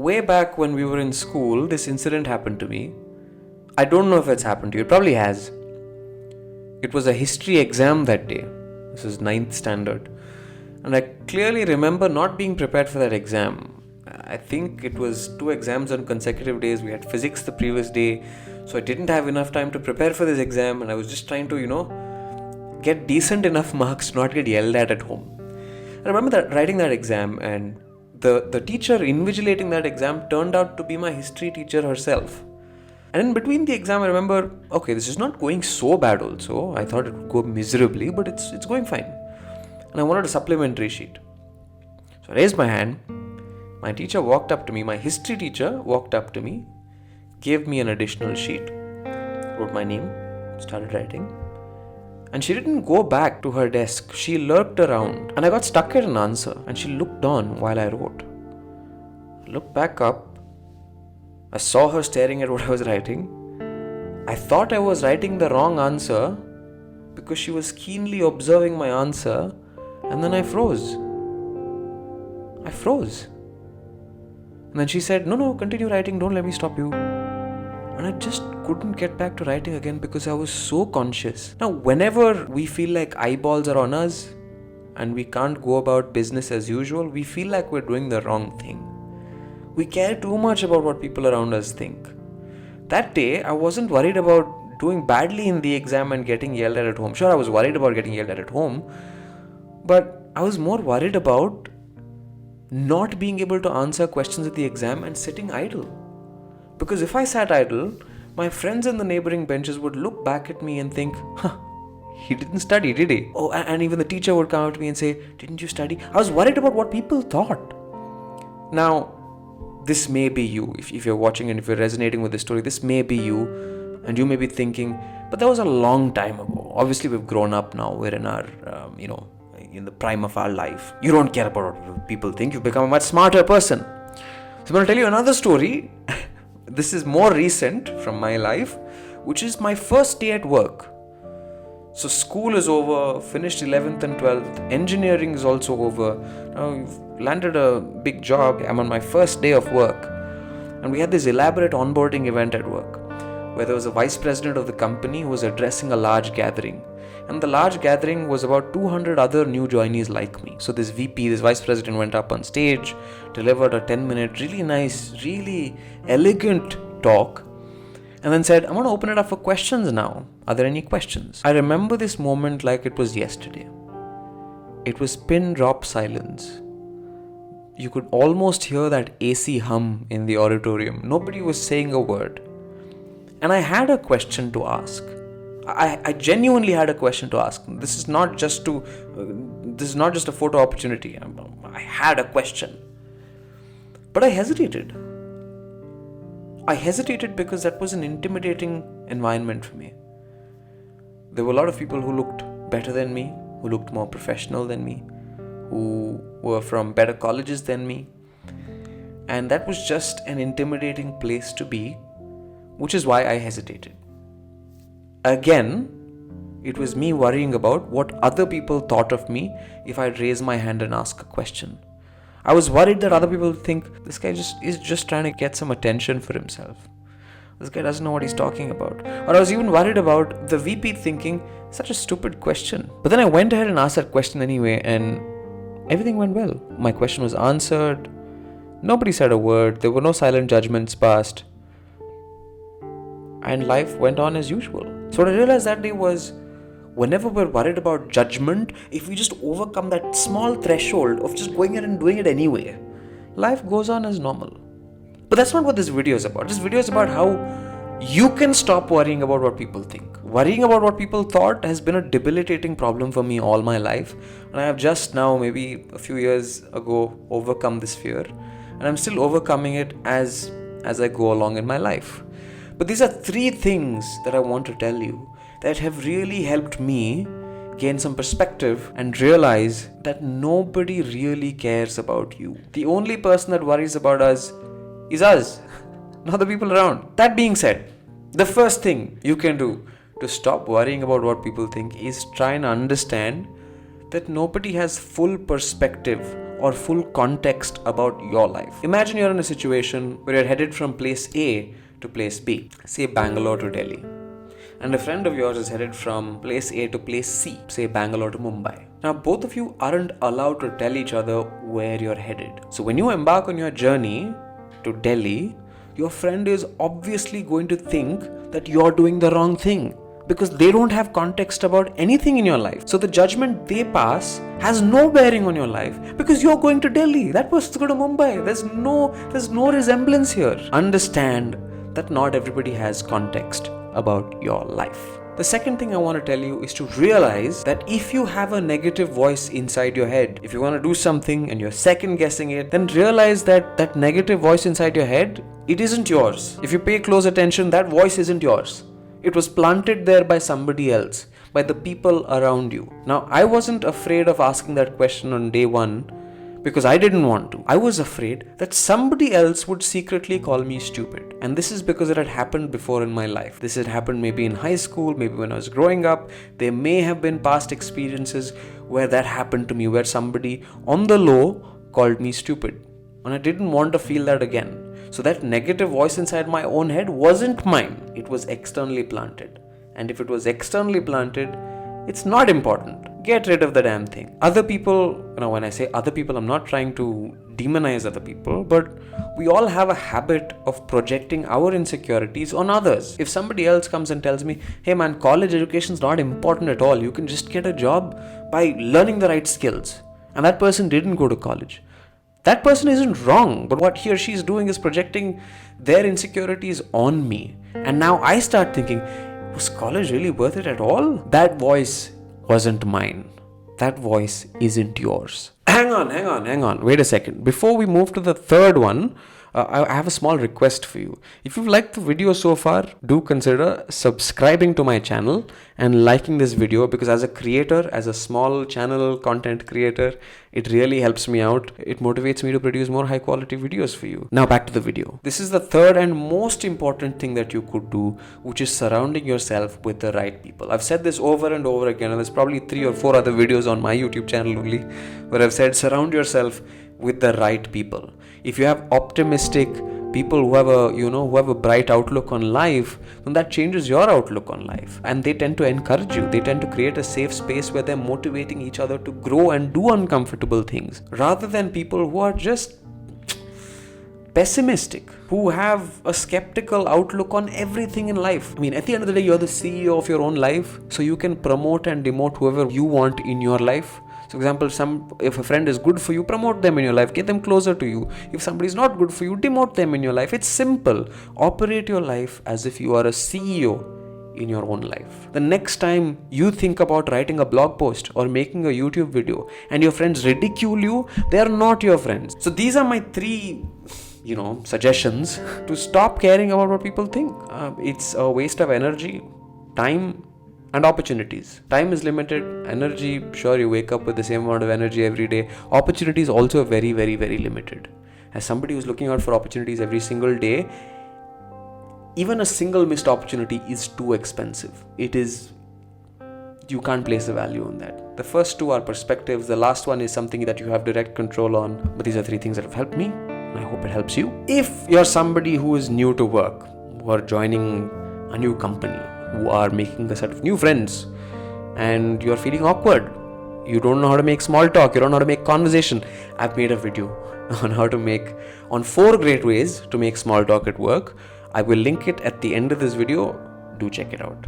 way back when we were in school, this incident happened to me. I don't know if it's happened to you. It probably has. It was a history exam that day. This is 9th standard. And I clearly remember not being prepared for that exam. I think it was 2 exams on consecutive days. We had physics the previous day. So I didn't have enough time to prepare for this exam. And I was just trying to, get decent enough marks to not get yelled at home. I remember writing that exam, and the teacher invigilating that exam turned out to be my history teacher herself. And in between the exam, I remember, okay, this is not going so bad also. I thought it would go miserably, but it's going fine. And I wanted a supplementary sheet. So I raised my hand. My teacher walked up to me, my history teacher walked up to me, gave me an additional sheet, wrote my name, started writing. And she didn't go back to her desk. She lurked around, and I got stuck at an answer, and she looked on while I wrote. I looked back up. I saw her staring at what I was writing. I thought I was writing the wrong answer because she was keenly observing my answer, and then I froze. And then she said, no, continue writing, don't let me stop you. And I just couldn't get back to writing again because I was so conscious. Now, whenever we feel like eyeballs are on us and we can't go about business as usual, we feel like we're doing the wrong thing. We care too much about what people around us think. That day, I wasn't worried about doing badly in the exam and getting yelled at home. Sure, I was worried about getting yelled at home, but I was more worried about not being able to answer questions at the exam and sitting idle. Because if I sat idle, my friends in the neighboring benches would look back at me and think, he didn't study, did he? Oh, and even the teacher would come up to me and say, didn't you study? I was worried about what people thought. Now, this may be you. If you're watching and if you're resonating with this story, this may be you. And you may be thinking, but that was a long time ago. Obviously, we've grown up now. We're in our, in the prime of our life. You don't care about what people think. You've become a much smarter person. So I'm going to tell you another story. This is more recent from my life, which is my first day at work. So school is over, finished 11th and 12th. Engineering is also over. Now I've landed a big job. I'm on my first day of work. And we had this elaborate onboarding event at work, where there was a vice president of the company who was addressing a large gathering. And the large gathering was about 200 other new joinees like me. So this vice president went up on stage, delivered a 10-minute, really nice, really elegant talk, and then said, I'm going to open it up for questions now. Are there any questions? I remember this moment like it was yesterday. It was pin drop silence. You could almost hear that AC hum in the auditorium. Nobody was saying a word. And I had a question to ask. I genuinely had a question to ask. This is not just a photo opportunity. I had a question. But I hesitated. Because that was an intimidating environment for me. There were a lot of people who looked better than me, who looked more professional than me, who were from better colleges than me. And that was just an intimidating place to be, which is why I hesitated. Again, it was me worrying about what other people thought of me if I'd raise my hand and ask a question. I was worried that other people would think, this guy is just trying to get some attention for himself. This guy doesn't know what he's talking about. Or I was even worried about the VP thinking, such a stupid question. But then I went ahead and asked that question anyway, and everything went well. My question was answered. Nobody said a word. There were no silent judgments passed. And life went on as usual. So what I realized that day was, whenever we're worried about judgment, if we just overcome that small threshold of just going ahead and doing it anyway, life goes on as normal. But that's not what this video is about. This video is about how you can stop worrying about what people think. Worrying about what people thought has been a debilitating problem for me all my life. And I have just now, maybe a few years ago, overcome this fear. And I'm still overcoming it as I go along in my life. But these are 3 things that I want to tell you that have really helped me gain some perspective and realize that nobody really cares about you. The only person that worries about us is us, not the people around. That being said, the first thing you can do to stop worrying about what people think is try and understand that nobody has full perspective or full context about your life. Imagine you're in a situation where you're headed from place A to place B, say Bangalore to Delhi. And a friend of yours is headed from place A to place C, say Bangalore to Mumbai. Now, both of you aren't allowed to tell each other where you're headed. So when you embark on your journey to Delhi, your friend is obviously going to think that you're doing the wrong thing, because they don't have context about anything in your life. So the judgment they pass has no bearing on your life, because you're going to Delhi. That person's going to Mumbai. There's no resemblance here. Understand that not everybody has context about your life. The second thing I want to tell you is to realize that if you have a negative voice inside your head, if you want to do something and you're second guessing it, then realize that that negative voice inside your head, it isn't yours. If you pay close attention, that voice isn't yours. It was planted there by somebody else, by the people around you. Now, I wasn't afraid of asking that question on day one because I didn't want to. I was afraid that somebody else would secretly call me stupid. And this is because it had happened before in my life. This had happened maybe in high school, maybe when I was growing up. There may have been past experiences where that happened to me, where somebody on the low called me stupid. And I didn't want to feel that again. So that negative voice inside my own head wasn't mine. It was externally planted. And if it was externally planted, it's not important. Get rid of the damn thing. Other people, when I say other people, I'm not trying to demonize other people, but we all have a habit of projecting our insecurities on others. If somebody else comes and tells me, hey man, college education is not important at all. You can just get a job by learning the right skills. And that person didn't go to college. That person isn't wrong, but what he or she is doing is projecting their insecurities on me. And now I start thinking, was college really worth it at all? That voice wasn't mine. That voice isn't yours. Hang on. Wait a second. Before we move to the third one, I have a small request for you. If you've liked the video so far, do consider subscribing to my channel and liking this video, because as a creator, as a small channel content creator, it really helps me out. It motivates me to produce more high quality videos for you. Now back to the video. This is the third and most important thing that you could do, which is surrounding yourself with the right people. I've said this over and over again, and there's probably 3 or 4 other videos on my YouTube channel only where I've said surround yourself with the right people. If you have optimistic people who have a bright outlook on life, then that changes your outlook on life, and they tend to encourage you. They tend to create a safe space where they're motivating each other to grow and do uncomfortable things, rather than people who are just pessimistic, who have a skeptical outlook on everything in life. I mean, at the end of the day, you're the CEO of your own life, so you can promote and demote whoever you want in your life. So, for example, if a friend is good for you, promote them in your life, get them closer to you. If somebody is not good for you, demote them in your life. It's simple. Operate your life as if you are a CEO in your own life. The next time you think about writing a blog post or making a YouTube video and your friends ridicule you, they are not your friends. So these are my 3 suggestions to stop caring about what people think. It's a waste of energy, time, and opportunities. Time is limited. Energy, sure, you wake up with the same amount of energy every day. Opportunities also very, very, very limited. As somebody who's looking out for opportunities every single day, even a single missed opportunity is too expensive. You can't place a value on that. The first 2 are perspectives. The last one is something that you have direct control on. But these are 3 things that have helped me, and I hope it helps you. If you're somebody who is new to work, who are joining a new company, who are making a set of new friends, and you're feeling awkward, you don't know how to make small talk, you don't know how to make conversation, I've made a video on 4 great ways to make small talk at work. I will link it at the end of this video. Do check it out.